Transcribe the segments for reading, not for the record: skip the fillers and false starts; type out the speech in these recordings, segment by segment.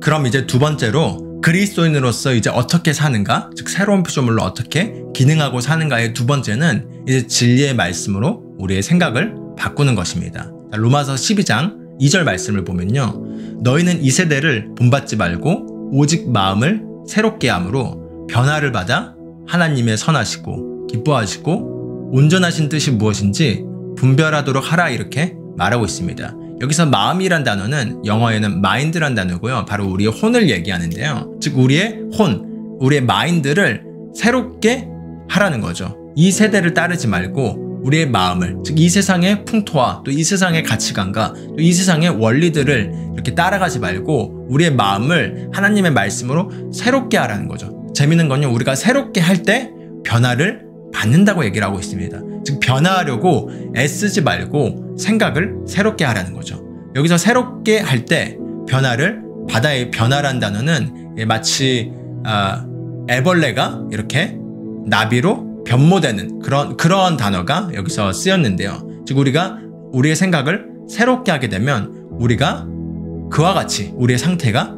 그럼 이제 두 번째로 그리스도인으로서 이제 어떻게 사는가, 즉 새로운 피조물로 어떻게 기능하고 사는가의 두 번째는 이제 진리의 말씀으로 우리의 생각을 바꾸는 것입니다. 로마서 12장 2절 말씀을 보면요. 너희는 이 세대를 본받지 말고 오직 마음을 새롭게 함으로 변화를 받아 하나님의 선하시고 기뻐하시고 온전하신 뜻이 무엇인지 분별하도록 하라, 이렇게 말하고 있습니다. 여기서 마음이란 단어는 영어에는 mind란 단어고요. 바로 우리의 혼을 얘기하는데요. 즉 우리의 혼, 우리의 마인드를 새롭게 하라는 거죠. 이 세대를 따르지 말고 우리의 마음을, 즉 이 세상의 풍토와 또 이 세상의 가치관과 또 이 세상의 원리들을 이렇게 따라가지 말고 우리의 마음을 하나님의 말씀으로 새롭게 하라는 거죠. 재밌는 건요, 우리가 새롭게 할 때 변화를 받는다고 얘기를 하고 있습니다. 즉 변화하려고 애쓰지 말고 생각을 새롭게 하라는 거죠. 여기서 새롭게 할 때 변화를 받아의 변화란 단어는 마치 애벌레가 이렇게 나비로 변모되는 그런 단어가 여기서 쓰였는데요. 즉 우리가 우리의 생각을 새롭게 하게 되면 우리가 그와 같이 우리의 상태가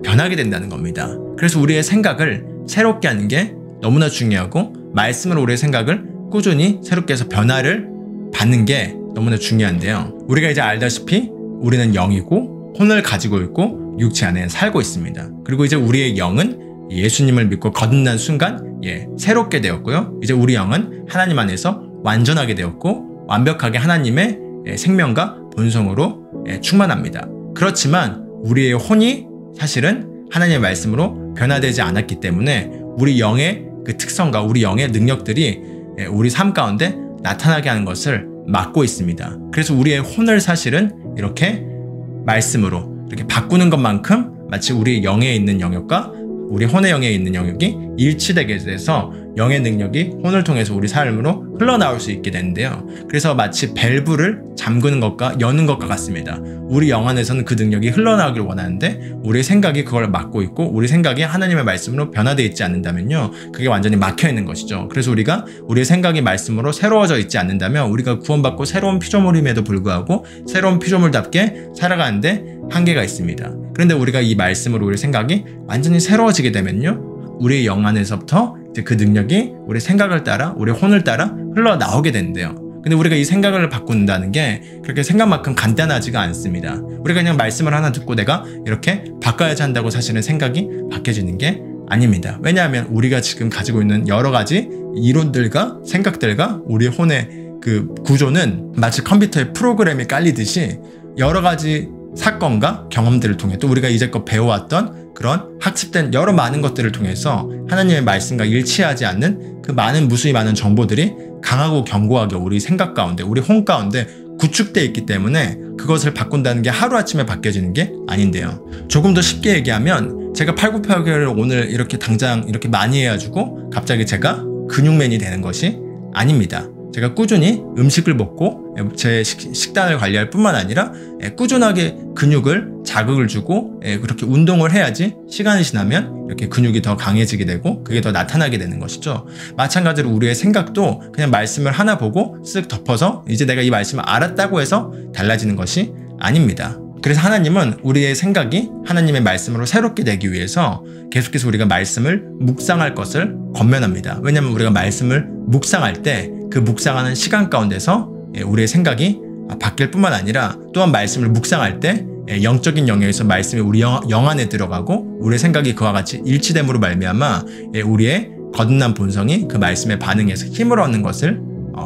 변하게 된다는 겁니다. 그래서 우리의 생각을 새롭게 하는 게 너무나 중요하고 말씀으로 우리의 생각을 꾸준히 새롭게 해서 변화를 받는 게 너무나 중요한데요. 우리가 이제 알다시피 우리는 영이고 혼을 가지고 있고 육체 안에 살고 있습니다. 그리고 이제 우리의 영은 예수님을 믿고 거듭난 순간 새롭게 되었고요. 이제 우리 영은 하나님 안에서 완전하게 되었고 완벽하게 하나님의 생명과 본성으로 충만합니다. 그렇지만 우리의 혼이 사실은 하나님의 말씀으로 변화되지 않았기 때문에 우리 영의 그 특성과 우리 영의 능력들이 우리 삶 가운데 나타나게 하는 것을 막고 있습니다. 그래서 우리의 혼을 사실은 이렇게 말씀으로 이렇게 바꾸는 것만큼 마치 우리 영에 있는 영역과 우리 혼의 영에 있는 영역이 일치되게 돼서 영의 능력이 혼을 통해서 우리 삶으로 흘러나올 수 있게 되는데요. 그래서 마치 밸브를 잠그는 것과 여는 것과 같습니다. 우리 영 안에서는 그 능력이 흘러나오길 원하는데 우리의 생각이 그걸 막고 있고 우리 생각이 하나님의 말씀으로 변화되어 있지 않는다면요, 그게 완전히 막혀 있는 것이죠. 그래서 우리가 우리의 생각이 말씀으로 새로워져 있지 않는다면 우리가 구원받고 새로운 피조물임에도 불구하고 새로운 피조물답게 살아가는데 한계가 있습니다. 그런데 우리가 이 말씀으로 우리 생각이 완전히 새로워지게 되면요, 우리의 영 안에서부터 이제 그 능력이 우리 생각을 따라 우리 혼을 따라 흘러나오게 되는데요. 근데 우리가 이 생각을 바꾼다는 게 그렇게 생각만큼 간단하지가 않습니다. 우리가 그냥 말씀을 하나 듣고 내가 이렇게 바꿔야지 한다고 사실은 생각이 바뀌어지는 게 아닙니다. 왜냐하면 우리가 지금 가지고 있는 여러 가지 이론들과 생각들과 우리 혼의 그 구조는 마치 컴퓨터에 프로그램이 깔리듯이 여러 가지 사건과 경험들을 통해 또 우리가 이제껏 배워왔던 그런 학습된 여러 많은 것들을 통해서 하나님의 말씀과 일치하지 않는 그 많은 무수히 많은 정보들이 강하고 견고하게 우리 생각 가운데 우리 혼 가운데 구축되어 있기 때문에 그것을 바꾼다는 게 하루아침에 바뀌어지는 게 아닌데요. 조금 더 쉽게 얘기하면 제가 팔굽혀펴기를 오늘 이렇게 당장 이렇게 많이 해가지고 갑자기 제가 근육맨이 되는 것이 아닙니다. 제가 꾸준히 음식을 먹고 제 식단을 관리할 뿐만 아니라 꾸준하게 근육을 자극을 주고 그렇게 운동을 해야지 시간이 지나면 이렇게 근육이 더 강해지게 되고 그게 더 나타나게 되는 것이죠. 마찬가지로 우리의 생각도 그냥 말씀을 하나 보고 쓱 덮어서 이제 내가 이 말씀을 알았다고 해서 달라지는 것이 아닙니다. 그래서 하나님은 우리의 생각이 하나님의 말씀으로 새롭게 되기 위해서 계속해서 우리가 말씀을 묵상할 것을 권면합니다. 왜냐하면 우리가 말씀을 묵상할 때 그 묵상하는 시간 가운데서 우리의 생각이 바뀔 뿐만 아니라 또한 말씀을 묵상할 때 영적인 영역에서 말씀이 우리 영 안에 들어가고 우리의 생각이 그와 같이 일치됨으로 말미암아 우리의 거듭난 본성이 그 말씀에 반응해서 힘을 얻는 것을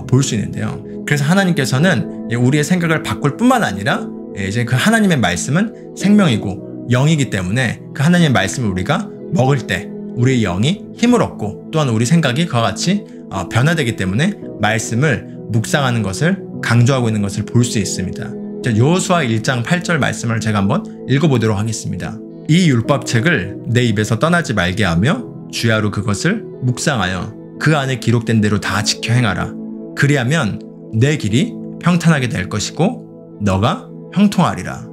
볼 수 있는데요. 그래서 하나님께서는 우리의 생각을 바꿀 뿐만 아니라 이제 그 하나님의 말씀은 생명이고 영이기 때문에 그 하나님의 말씀을 우리가 먹을 때 우리의 영이 힘을 얻고 또한 우리 생각이 그와 같이 변화되기 때문에 말씀을 묵상하는 것을 강조하고 있는 것을 볼 수 있습니다. 여호수아 1장 8절 말씀을 제가 한번 읽어보도록 하겠습니다. 이 율법책을 내 입에서 떠나지 말게 하며 주야로 그것을 묵상하여 그 안에 기록된 대로 다 지켜 행하라. 그리하면 내 길이 평탄하게 될 것이고 너가 형통하리라.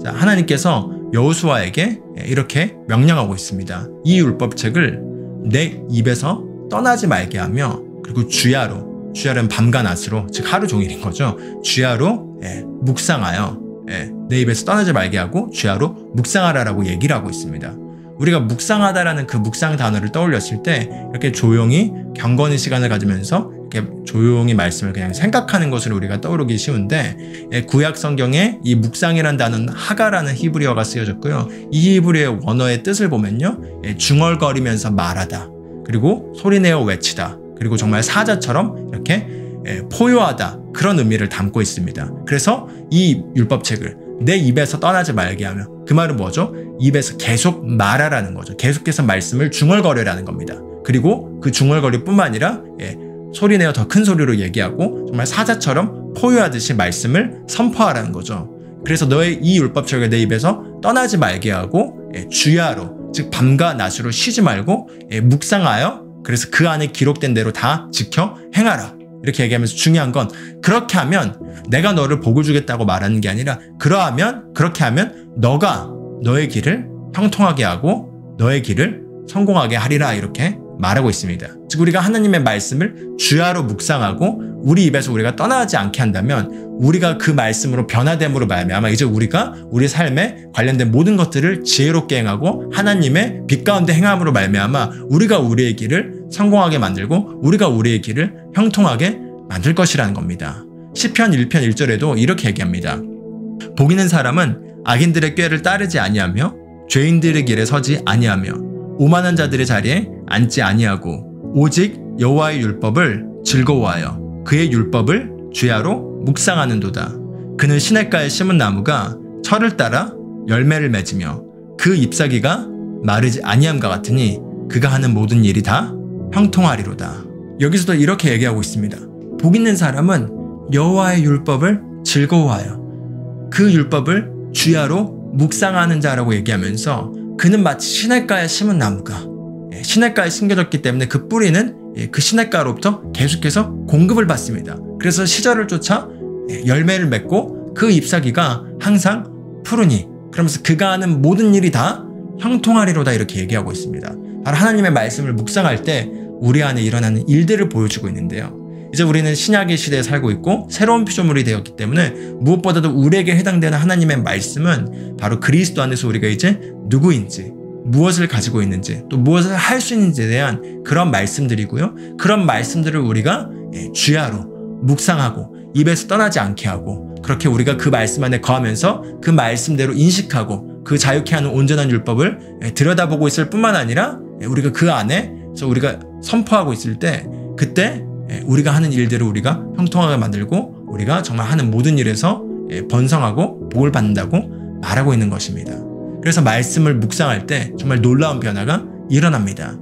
자, 하나님께서 여호수아에게 이렇게 명령하고 있습니다. 이 율법책을 내 입에서 떠나지 말게 하며 그리고 주야로는 밤과 낮으로 즉 하루 종일인 거죠. 주야로 묵상하여 내 입에서 떠나지 말게 하고 주야로 묵상하라라고 얘기를 하고 있습니다. 우리가 묵상하다라는 그 묵상 단어를 떠올렸을 때 이렇게 조용히 경건의 시간을 가지면서 이렇게 조용히 말씀을 그냥 생각하는 것을 우리가 떠오르기 쉬운데, 구약 성경에 이 묵상이라는 단어는 하가라는 히브리어가 쓰여졌고요. 이 히브리어의 원어의 뜻을 보면요, 중얼거리면서 말하다, 그리고 소리내어 외치다, 그리고 정말 사자처럼 이렇게 포효하다, 그런 의미를 담고 있습니다. 그래서 이 율법책을 내 입에서 떠나지 말게 하며, 그 말은 뭐죠? 입에서 계속 말하라는 거죠. 계속해서 말씀을 중얼거리라는 겁니다. 그리고 그 중얼거리뿐만 아니라 소리내어 더 큰 소리로 얘기하고 정말 사자처럼 포효하듯이 말씀을 선포하라는 거죠. 그래서 너의 이 율법책을 내 입에서 떠나지 말게 하고 주야로, 즉 밤과 낮으로 쉬지 말고 묵상하여, 그래서 그 안에 기록된 대로 다 지켜 행하라. 이렇게 얘기하면서 중요한 건, 그렇게 하면 내가 너를 복을 주겠다고 말하는 게 아니라, 그렇게 하면 너가 너의 길을 형통하게 하고 너의 길을 성공하게 하리라, 이렇게 말하고 있습니다. 즉 우리가 하나님의 말씀을 주야로 묵상하고 우리 입에서 우리가 떠나지 않게 한다면, 우리가 그 말씀으로 변화됨으로 말미암아 이제 우리가 우리 삶에 관련된 모든 것들을 지혜롭게 행하고 하나님의 빛 가운데 행함으로 말미암아 우리가 우리의 길을 성공하게 만들고 우리가 우리의 길을 형통하게 만들 것이라는 겁니다. 시편 1편 1절에도 이렇게 얘기합니다. 복 있는 사람은 악인들의 꾀를 따르지 아니하며 죄인들의 길에 서지 아니하며 오만한 자들의 자리에 앉지 아니하고 오직 여호와의 율법을 즐거워하여 그의 율법을 주야로 묵상하는도다. 그는 시냇가에 심은 나무가 철을 따라 열매를 맺으며 그 잎사귀가 마르지 아니함과 같으니 그가 하는 모든 일이 다 형통하리로다. 여기서도 이렇게 얘기하고 있습니다. 복 있는 사람은 여호와의 율법을 즐거워하여 그 율법을 주야로 묵상하는 자라고 얘기하면서, 그는 마치 시냇가에 심은 나무가 시냇가에 심겨졌기 때문에 그 뿌리는 그 시냇가로부터 계속해서 공급을 받습니다. 그래서 시절을 쫓아 열매를 맺고 그 잎사귀가 항상 푸르니, 그러면서 그가 하는 모든 일이 다 형통하리로다, 이렇게 얘기하고 있습니다. 바로 하나님의 말씀을 묵상할 때 우리 안에 일어나는 일들을 보여주고 있는데요. 이제 우리는 신약의 시대에 살고 있고 새로운 피조물이 되었기 때문에 무엇보다도 우리에게 해당되는 하나님의 말씀은 바로 그리스도 안에서 우리가 이제 누구인지, 무엇을 가지고 있는지, 또 무엇을 할 수 있는지에 대한 그런 말씀들이고요. 그런 말씀들을 우리가 주야로 묵상하고 입에서 떠나지 않게 하고, 그렇게 우리가 그 말씀 안에 거하면서 그 말씀대로 인식하고 그 자유케 하는 온전한 율법을 들여다보고 있을 뿐만 아니라 우리가 그 안에서 우리가 선포하고 있을 때, 그때 우리가 하는 일들을 우리가 형통하게 만들고 우리가 정말 하는 모든 일에서 번성하고 복을 받는다고 말하고 있는 것입니다. 그래서 말씀을 묵상할 때 정말 놀라운 변화가 일어납니다.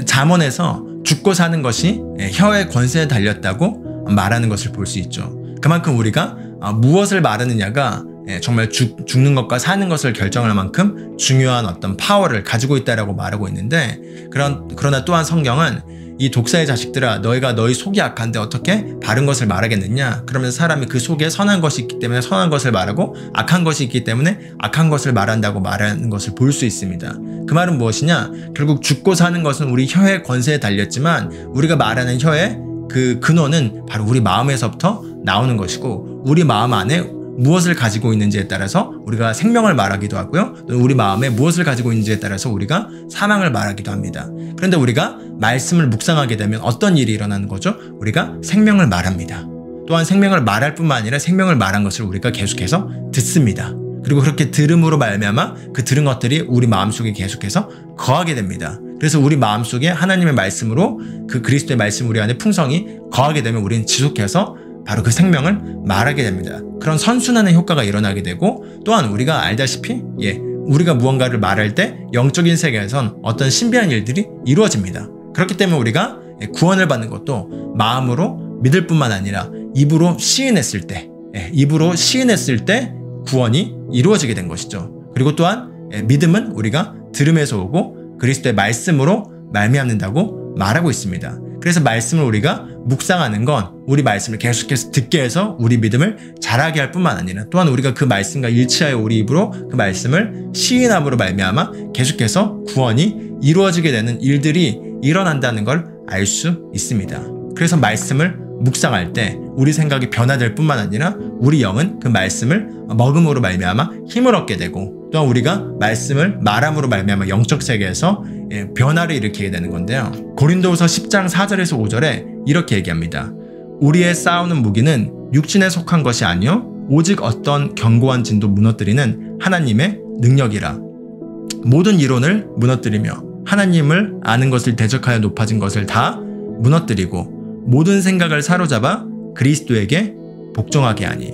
잠언에서 죽고 사는 것이 혀의 권세에 달렸다고 말하는 것을 볼 수 있죠. 그만큼 우리가 무엇을 말하느냐가 정말 죽는 것과 사는 것을 결정할 만큼 중요한 어떤 파워를 가지고 있다라고 말하고 있는데, 그러나 또한 성경은 이 독사의 자식들아, 너희가 너희 속이 악한데 어떻게 바른 것을 말하겠느냐? 그러면서 사람이 그 속에 선한 것이 있기 때문에 선한 것을 말하고 악한 것이 있기 때문에 악한 것을 말한다고 말하는 것을 볼 수 있습니다. 그 말은 무엇이냐? 결국 죽고 사는 것은 우리 혀의 권세에 달렸지만 우리가 말하는 혀의 그 근원은 바로 우리 마음에서부터 나오는 것이고, 우리 마음 안에 무엇을 가지고 있는지에 따라서 우리가 생명을 말하기도 하고요. 또 우리 마음에 무엇을 가지고 있는지에 따라서 우리가 사망을 말하기도 합니다. 그런데 우리가 말씀을 묵상하게 되면 어떤 일이 일어나는 거죠? 우리가 생명을 말합니다. 또한 생명을 말할 뿐만 아니라 생명을 말한 것을 우리가 계속해서 듣습니다. 그리고 그렇게 들음으로 말미암아 그 들은 것들이 우리 마음속에 계속해서 거하게 됩니다. 그래서 우리 마음속에 하나님의 말씀으로 그 그리스도의 말씀 우리 안에 풍성히 거하게 되면 우리는 지속해서 바로 그 생명을 말하게 됩니다. 그런 선순환의 효과가 일어나게 되고, 또한 우리가 알다시피 우리가 무언가를 말할 때 영적인 세계에선 어떤 신비한 일들이 이루어집니다. 그렇기 때문에 우리가 구원을 받는 것도 마음으로 믿을 뿐만 아니라 입으로 시인했을 때 구원이 이루어지게 된 것이죠. 그리고 또한 믿음은 우리가 들음에서 오고 그리스도의 말씀으로 말미암는다고 말하고 있습니다. 그래서 말씀을 우리가 묵상하는 건 우리 말씀을 계속해서 듣게 해서 우리 믿음을 자라게 할 뿐만 아니라, 또한 우리가 그 말씀과 일치하여 우리 입으로 그 말씀을 시인함으로 말미암아 계속해서 구원이 이루어지게 되는 일들이 일어난다는 걸 알 수 있습니다. 그래서 말씀을 묵상할 때 우리 생각이 변화될 뿐만 아니라 우리 영은 그 말씀을 먹음으로 말미암아 힘을 얻게 되고, 또한 우리가 말씀을 말함으로 말미암아 영적 세계에서 변화를 일으키게 되는 건데요. 고린도후서 10장 4절에서 5절에 이렇게 얘기합니다. 우리의 싸우는 무기는 육신에 속한 것이 아니요 오직 어떤 견고한 진도 무너뜨리는 하나님의 능력이라. 모든 이론을 무너뜨리며 하나님을 아는 것을 대적하여 높아진 것을 다 무너뜨리고 모든 생각을 사로잡아 그리스도에게 복종하게 하니.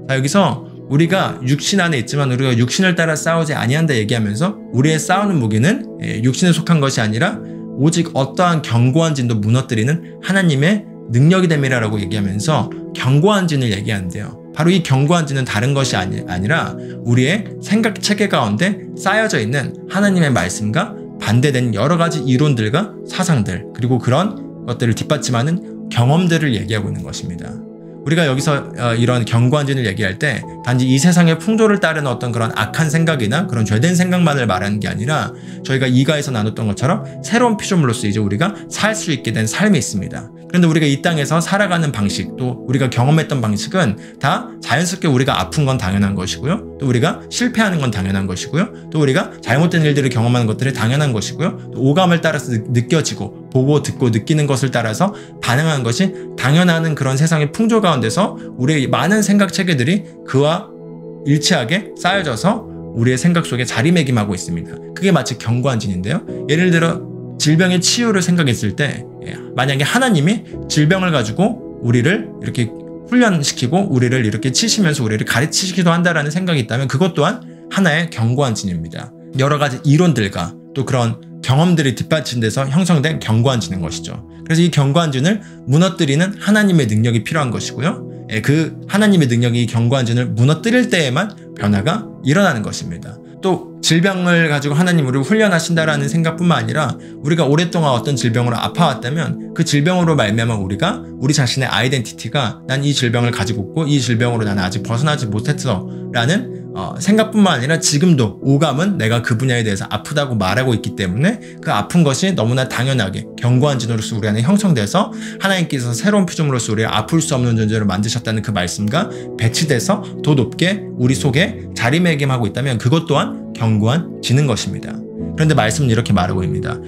자, 여기서 우리가 육신 안에 있지만 우리가 육신을 따라 싸우지 아니한다 얘기하면서 우리의 싸우는 무기는 육신에 속한 것이 아니라 오직 어떠한 견고한 진도 무너뜨리는 하나님의 능력이 됨이라고 얘기하면서 견고한 진을 얘기하는데요. 바로 이 견고한 진은 다른 것이 아니라 우리의 생각 체계 가운데 쌓여져 있는 하나님의 말씀과 반대된 여러 가지 이론들과 사상들, 그리고 그런 것들을 뒷받침하는 경험들을 얘기하고 있는 것입니다. 우리가 여기서 이런 견고한 진을 얘기할 때 단지 이 세상의 풍조를 따르는 어떤 그런 악한 생각이나 그런 죄된 생각만을 말하는 게 아니라 저희가 2가에서 나눴던 것처럼 새로운 피조물로서 이제 우리가 살 수 있게 된 삶이 있습니다. 그런데 우리가 이 땅에서 살아가는 방식, 또 우리가 경험했던 방식은 다 자연스럽게 우리가 아픈 건 당연한 것이고요. 또 우리가 실패하는 건 당연한 것이고요. 또 우리가 잘못된 일들을 경험하는 것들이 당연한 것이고요. 또 오감을 따라서 느껴지고 보고 듣고 느끼는 것을 따라서 반응하는 것이 당연한 그런 세상의 풍조 가운데서 우리의 많은 생각 체계들이 그와 일치하게 쌓여져서 우리의 생각 속에 자리매김하고 있습니다. 그게 마치 견고한 진인데요. 예를 들어 질병의 치유를 생각했을 때 만약에 하나님이 질병을 가지고 우리를 이렇게 훈련시키고 우리를 이렇게 치시면서 우리를 가르치시기도 한다라는 생각이 있다면 그것 또한 하나의 견고한 진입니다. 여러 가지 이론들과 또 그런 경험들이 뒷받침돼서 형성된 견고한 진인 것이죠. 그래서 이 견고한 진을 무너뜨리는 하나님의 능력이 필요한 것이고요. 그 하나님의 능력이 이 견고한 진을 무너뜨릴 때에만 변화가 일어나는 것입니다. 또 질병을 가지고 하나님 우리를 훈련하신다라는 생각뿐만 아니라 우리가 오랫동안 어떤 질병으로 아파왔다면 그 질병으로 말미암아 우리가 우리 자신의 아이덴티티가 난 이 질병을 가지고 있고 이 질병으로 나는 아직 벗어나지 못했어 라는 생각뿐만 아니라 지금도 오감은 내가 그 분야에 대해서 아프다고 말하고 있기 때문에 그 아픈 것이 너무나 당연하게 견고한 진으로서 우리 안에 형성돼서 하나님께서 새로운 피조물로서 우리를 아플 수 없는 존재로 만드셨다는 그 말씀과 배치돼서 더 높게 우리 속에 자리매김하고 있다면 그것 또한 견고한 진인 것입니다. 그런데 말씀은 이렇게 말하고 있습니다.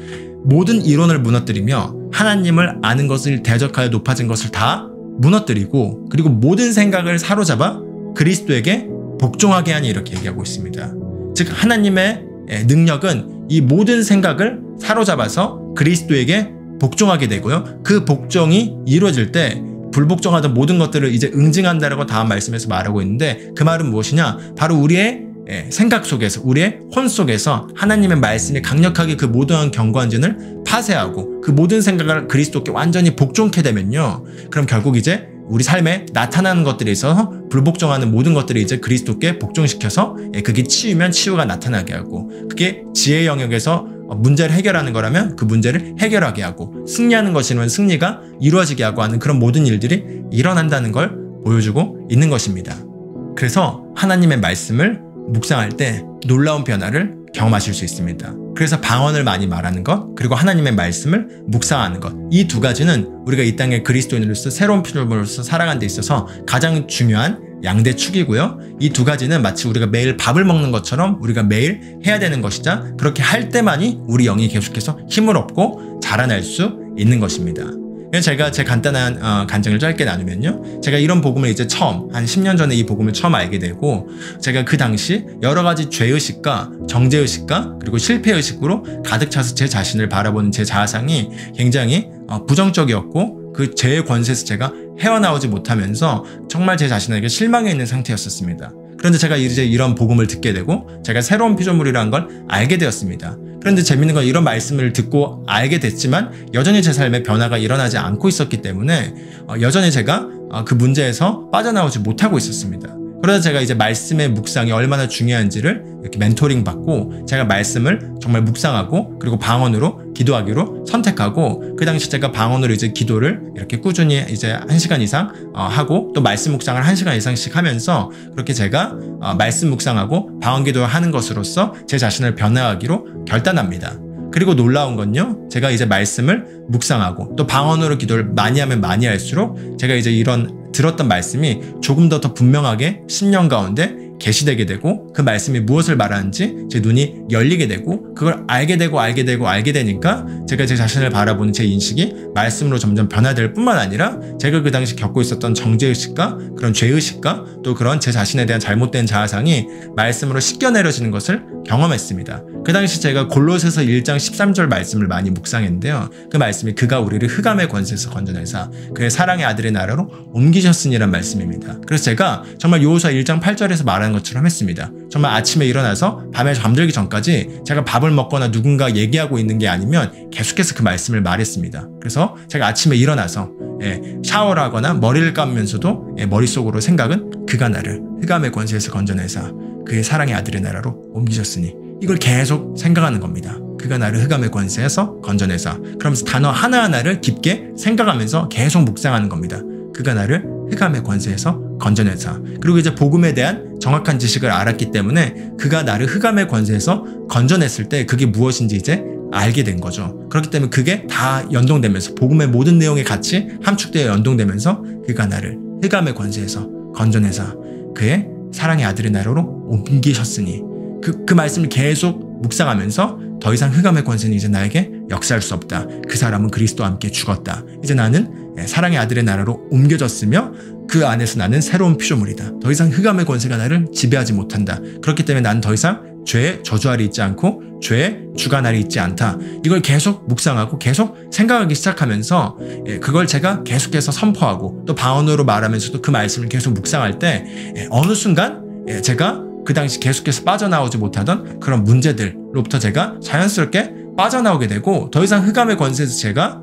모든 이론을 무너뜨리며 하나님을 아는 것을 대적하여 높아진 것을 다 무너뜨리고 그리고 모든 생각을 사로잡아 그리스도에게 복종하게 하니 이렇게 얘기하고 있습니다. 즉 하나님의 능력은 이 모든 생각을 사로잡아서 그리스도에게 복종하게 되고요. 그 복종이 이루어질 때 불복종하던 모든 것들을 이제 응징한다라고 다음 말씀에서 말하고 있는데 그 말은 무엇이냐? 바로 우리의 생각 속에서 우리의 혼 속에서 하나님의 말씀이 강력하게 그 모든 견고한 진을 파쇄하고 그 모든 생각을 그리스도께 완전히 복종케 되면요. 그럼 결국 이제 우리 삶에 나타나는 것들에 있어서 불복종하는 모든 것들을 이제 그리스도께 복종시켜서 그게 치유면 치유가 나타나게 하고 그게 지혜의 영역에서 문제를 해결하는 거라면 그 문제를 해결하게 하고 승리하는 것이면 승리가 이루어지게 하고 하는 그런 모든 일들이 일어난다는 걸 보여주고 있는 것입니다. 그래서 하나님의 말씀을 묵상할 때 놀라운 변화를 경험하실 수 있습니다. 그래서 방언을 많이 말하는 것, 그리고 하나님의 말씀을 묵상하는 것, 이 두 가지는 우리가 이 땅의 그리스도인으로서 새로운 피조물로서 살아가는 데 있어서 가장 중요한 양대 축이고요. 이 두 가지는 마치 우리가 매일 밥을 먹는 것처럼 우리가 매일 해야 되는 것이자 그렇게 할 때만이 우리 영이 계속해서 힘을 얻고 자라날 수 있는 것입니다. 제가 제 간단한 간증을 짧게 나누면요. 제가 이런 복음을 이제 처음 한 10년 전에 이 복음을 처음 알게 되고 제가 그 당시 여러 가지 죄의식과 정죄의식과 그리고 실패의식으로 가득 차서 제 자신을 바라보는 제 자아상이 굉장히 부정적이었고 그 죄의 권세에서 제가 헤어나오지 못하면서 정말 제 자신에게 실망해 있는 상태였었습니다. 그런데 제가 이제 이런 복음을 듣게 되고 제가 새로운 피조물이라는 걸 알게 되었습니다. 그런데 재밌는 건 이런 말씀을 듣고 알게 됐지만 여전히 제 삶에 변화가 일어나지 않고 있었기 때문에 여전히 제가 그 문제에서 빠져나오지 못하고 있었습니다. 그러다 제가 이제 말씀의 묵상이 얼마나 중요한지를 이렇게 멘토링 받고 제가 말씀을 정말 묵상하고 그리고 방언으로 기도하기로 선택하고 그 당시 제가 방언으로 이제 기도를 이렇게 꾸준히 이제 1시간 이상 하고 또 말씀 묵상을 1시간 이상씩 하면서 그렇게 제가 말씀 묵상하고 방언 기도를 하는 것으로서 제 자신을 변화하기로 결단합니다. 그리고 놀라운 건요, 제가 이제 말씀을 묵상하고 또 방언으로 기도를 많이 하면 많이 할수록 제가 이제 이런 들었던 말씀이 조금 더 분명하게 심령 가운데 계시되게 되고, 그 말씀이 무엇을 말하는지 제 눈이 열리게 되고, 그걸 알게 되니까 제가 제 자신을 바라보는 제 인식이 말씀으로 점점 변화될 뿐만 아니라, 제가 그 당시 겪고 있었던 정죄의식과 그런 죄의식과 또 그런 제 자신에 대한 잘못된 자아상이 말씀으로 씻겨내려지는 것을 경험했습니다. 그 당시 제가 골로새서 1장 13절 말씀을 많이 묵상했는데요, 그 말씀이 그가 우리를 흑암의 권세에서 건져내사 그의 사랑의 아들의 나라로 옮기셨으니란 말씀입니다. 그래서 제가 정말 요호수아 1장 8절에서 말하는 것처럼 했습니다. 정말 아침에 일어나서 밤에 잠들기 전까지 제가 밥을 먹거나 누군가 얘기하고 있는 게 아니면 계속해서 그 말씀을 말했습니다. 그래서 제가 아침에 일어나서 샤워를 하거나 머리를 감으면서도 머릿속으로 생각은 그가 나를 흑암의 권세에서 건져내사 그의 사랑의 아들의 나라로 옮기셨으니, 이걸 계속 생각하는 겁니다. 그가 나를 흑암의 권세에서 건져내사, 그러면서 단어 하나하나를 깊게 생각하면서 계속 묵상하는 겁니다. 그가 나를 흑암의 권세에서 건져내사. 그리고 이제 복음에 대한 정확한 지식을 알았기 때문에 그가 나를 흑암의 권세에서 건져냈을 때 그게 무엇인지 이제 알게 된 거죠. 그렇기 때문에 그게 다 연동되면서 복음의 모든 내용이 같이 함축되어 연동되면서 그가 나를 흑암의 권세에서 건져내사 그의 사랑의 아들의 나라로 옮기셨으니, 그 말씀을 계속 묵상하면서 더 이상 흑암의 권세는 이제 나에게 역사할 수 없다. 그 사람은 그리스도와 함께 죽었다. 이제 나는 사랑의 아들의 나라로 옮겨졌으며 그 안에서 나는 새로운 피조물이다. 더 이상 흑암의 권세가 나를 지배하지 못한다. 그렇기 때문에 나는 더 이상 죄의 저주 아래 있지 않고 죄의 주관 아래 있지 않다. 이걸 계속 묵상하고 계속 생각하기 시작하면서 그걸 제가 계속해서 선포하고 또 방언으로 말하면서도 그 말씀을 계속 묵상할 때 어느 순간 제가 그 당시 계속해서 빠져나오지 못하던 그런 문제들로부터 제가 자연스럽게 빠져나오게 되고, 더 이상 흑암의 권세에서 제가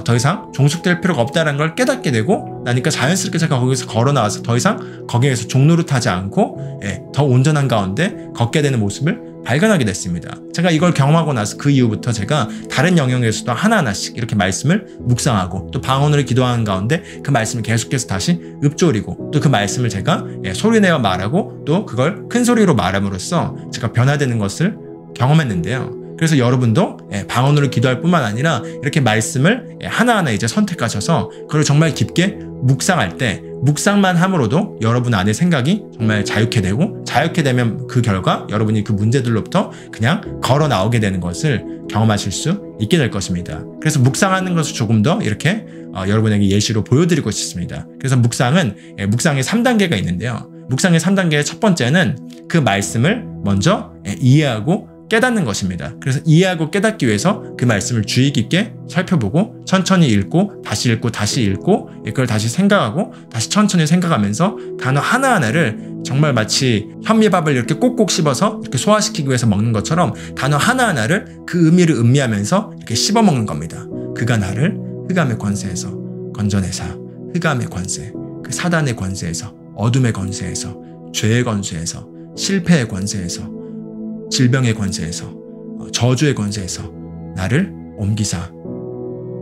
더 이상 종속될 필요가 없다는 걸 깨닫게 되고 나니까 자연스럽게 제가 거기서 걸어 나와서 더 이상 거기에서 종노릇하지 않고 더 온전한 가운데 걷게 되는 모습을 발견하게 됐습니다. 제가 이걸 경험하고 나서 그 이후부터 제가 다른 영역에서도 하나하나씩 이렇게 말씀을 묵상하고 또 방언으로 기도하는 가운데 그 말씀을 계속해서 다시 읊조리고 또 그 말씀을 제가 소리내어 말하고 또 그걸 큰 소리로 말함으로써 제가 변화되는 것을 경험했는데요. 그래서 여러분도 방언으로 기도할 뿐만 아니라 이렇게 말씀을 하나하나 이제 선택하셔서 그걸 정말 깊게 묵상할 때, 묵상만 함으로도 여러분 안의 생각이 정말 자유케 되고, 자유케 되면 그 결과 여러분이 그 문제들로부터 그냥 걸어 나오게 되는 것을 경험하실 수 있게 될 것입니다. 그래서 묵상하는 것을 조금 더 이렇게 여러분에게 예시로 보여드리고 싶습니다. 그래서 묵상의 3단계가 있는데요. 묵상의 3단계의 첫 번째는 그 말씀을 먼저 이해하고 깨닫는 것입니다. 그래서 이해하고 깨닫기 위해서 그 말씀을 주의 깊게 살펴보고 천천히 읽고 다시 읽고 그걸 다시 생각하고 다시 천천히 생각하면서 단어 하나하나를 정말 마치 현미밥을 이렇게 꼭꼭 씹어서 이렇게 소화시키기 위해서 먹는 것처럼 단어 하나하나를 그 의미를 음미하면서 이렇게 씹어 먹는 겁니다. 그가 나를 흑암의 권세에서 건져내사, 흑암의 권세, 그 사단의 권세에서, 어둠의 권세에서, 죄의 권세에서, 실패의 권세에서, 질병의 권세에서, 저주의 권세에서 나를 옮기사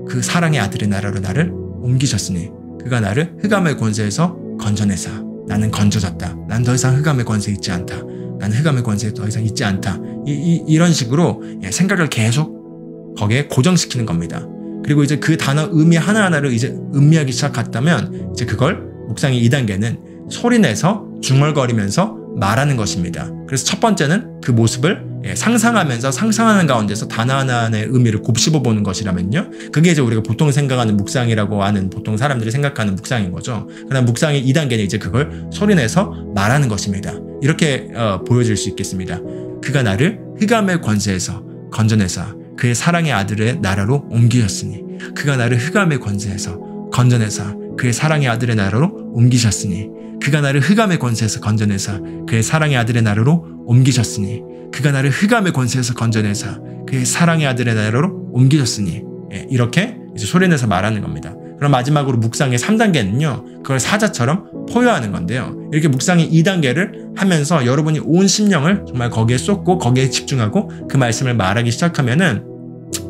그 사랑의 아들의 나라로 나를 옮기셨으니 그가 나를 흑암의 권세에서 건져내사 나는 건져졌다. 난 더 이상 흑암의 권세에 있지 않다. 나는 흑암의 권세에 더 이상 있지 않다. 이런 식으로 생각을 계속 거기에 고정시키는 겁니다. 그리고 이제 그 단어 의미 하나하나를 이제 음미하기 시작했다면 이제 그걸 묵상의 2단계는 소리내서 중얼거리면서 말하는 것입니다. 그래서 첫 번째는 그 모습을 상상하면서 상상하는 가운데서 단어 하나하나의 의미를 곱씹어 보는 것이라면요, 그게 이제 우리가 보통 생각하는 묵상이라고 하는, 보통 사람들이 생각하는 묵상인 거죠. 그다음 묵상의 2단계는 이제 그걸 소리내서 말하는 것입니다. 이렇게 보여질 수 있겠습니다. 그가 나를 흑암의 권세에서 건져내사 그의 사랑의 아들의 나라로 옮기셨으니, 그가 나를 흑암의 권세에서 건져내사 그의 사랑의 아들의 나라로 옮기셨으니, 그가 나를 흑암의 권세에서 건져내사 그의 사랑의 아들의 나라로 옮기셨으니, 그가 나를 흑암의 권세에서 건져내사 그의 사랑의 아들의 나라로 옮기셨으니, 이렇게 이제 소리내서 말하는 겁니다. 그럼 마지막으로 묵상의 3단계는요, 그걸 사자처럼 포효하는 건데요. 이렇게 묵상의 2단계를 하면서 여러분이 온 심령을 정말 거기에 쏟고 거기에 집중하고 그 말씀을 말하기 시작하면은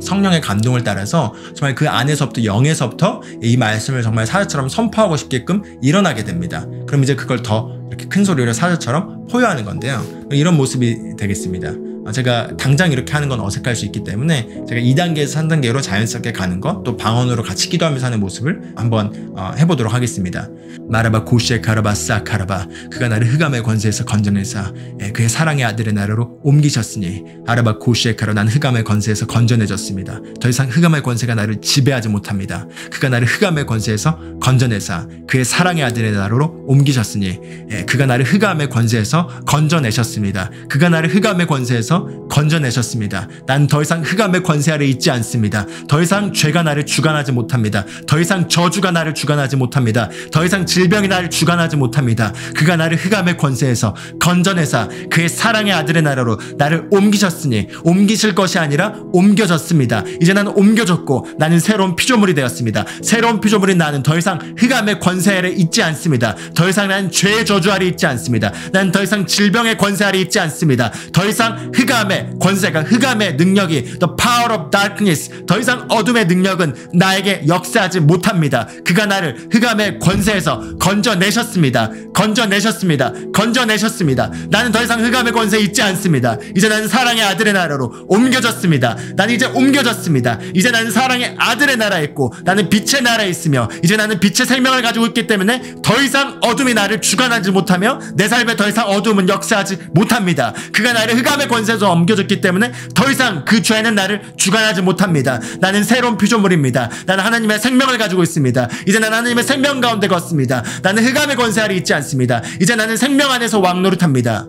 성령의 감동을 따라서 정말 그 안에서부터 영에서부터 이 말씀을 정말 사자처럼 선포하고 싶게끔 일어나게 됩니다. 그럼 이제 그걸 더 이렇게 큰 소리로 사자처럼 포효하는 건데요. 이런 모습이 되겠습니다. 제가 당장 이렇게 하는 건 어색할 수 있기 때문에 제가 2단계에서 3단계로 자연스럽게 가는 것, 또 방언으로 같이 기도하면서 하는 모습을 한번 해보도록 하겠습니다. 마라바 고시에 카라바 싸 카라바 그가 나를 흑암의 권세에서 건져내사 그의 사랑의 아들의 나라로 옮기셨으니 아라바 고시에 카라 난 흑암의 권세에서 건져내졌습니다. 더 이상 흑암의 권세가 나를 지배하지 못합니다. 그가 나를 흑암의 권세에서 건져내사 그의 사랑의 아들의 나라로 옮기셨으니 그가 나를 흑암의 권세에서 건져내셨습니다. 그가 나를 흑암의 권세에서 건져내셨습니다. 난 더 이상 흑암의 권세 아래 있지 않습니다. 더 이상 죄가 나를 주관하지 못합니다. 더 이상 저주가 나를 주관하지 못합니다. 더 이상 질병이 나를 주관하지 못합니다. 그가 나를 흑암의 권세에서 건져내사 그의 사랑의 아들의 나라로 나를 옮기셨으니 옮기실 것이 아니라 옮겨졌습니다. 이제 나는 옮겨졌고 나는 새로운 피조물이 되었습니다. 새로운 피조물인 나는 더 이상 흑암의 권세 아래 있지 않습니다. 더 이상 나는 죄의 저주 아래 있지 않습니다. 나는 더 이상 질병의 권세 아래 있지 않습니다. 더 이상 흑암의 권세가 흑암의 능력이 the power of darkness 더 이상 어둠의 능력은 나에게 역사하지 못합니다. 그가 나를 흑암의 권세에서 건져내셨습니다. 건져내셨습니다. 건져내셨습니다. 나는 더 이상 흑암의 권세에 있지 않습니다. 이제 나는 사랑의 아들의 나라로 옮겨졌습니다. 나는 이제 옮겨졌습니다. 이제 나는 사랑의 아들의 나라에 있고 나는 빛의 나라에 있으며 이제 나는 빛의 생명을 가지고 있기 때문에 더 이상 어둠이 나를 주관하지 못하며 내 삶에 더 이상 어둠은 역사하지 못합니다. 그가 나를 흑암의 권세에서 옮겨졌기 때문에 더 이상 그 죄는 나를 주관하지 못합니다. 나는 새로운 피조물입니다. 나는 하나님의 생명을 가지고 있습니다. 이제 나는 하나님의 생명 가운데 걷습니다. 나는 흑암의 권세 아래 있지 않습니다. 이제 나는 생명 안에서 왕노릇합니다.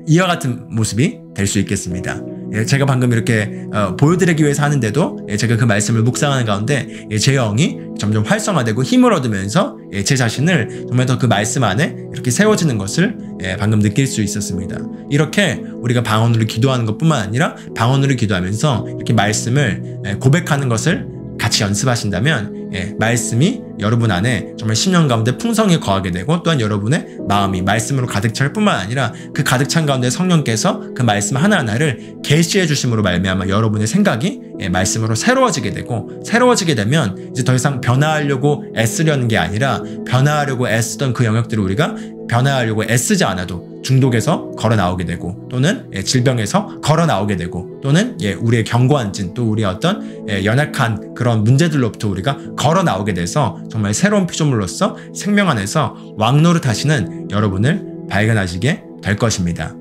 이와 같은 모습이 될 수 있겠습니다. 제가 방금 이렇게 보여드리기 위해서 하는데도 제가 그 말씀을 묵상하는 가운데 제 영이 점점 활성화되고 힘을 얻으면서 제 자신을 정말 더 그 말씀 안에 이렇게 세워지는 것을 방금 느낄 수 있었습니다. 이렇게 우리가 방언으로 기도하는 것뿐만 아니라 방언으로 기도하면서 이렇게 말씀을 고백하는 것을 같이 연습하신다면 말씀이 여러분 안에 정말 10년 가운데 풍성히 거하게 되고 또한 여러분의 마음이 말씀으로 가득 찰 뿐만 아니라 그 가득 찬 가운데 성령께서 그 말씀 하나하나를 계시해 주심으로 말미암아 여러분의 생각이 말씀으로 새로워지게 되고 새로워지게 되면 이제 더 이상 변화하려고 애쓰려는 게 아니라 변화하려고 애쓰던 그 영역들을 우리가 변화하려고 애쓰지 않아도 중독에서 걸어 나오게 되고 또는 질병에서 걸어 나오게 되고 또는 우리의 견고한 진 또 우리의 어떤 연약한 그런 문제들로부터 우리가 걸어 나오게 돼서 정말 새로운 피조물로서 생명 안에서 왕노릇 하시는 여러분을 발견하시게 될 것입니다.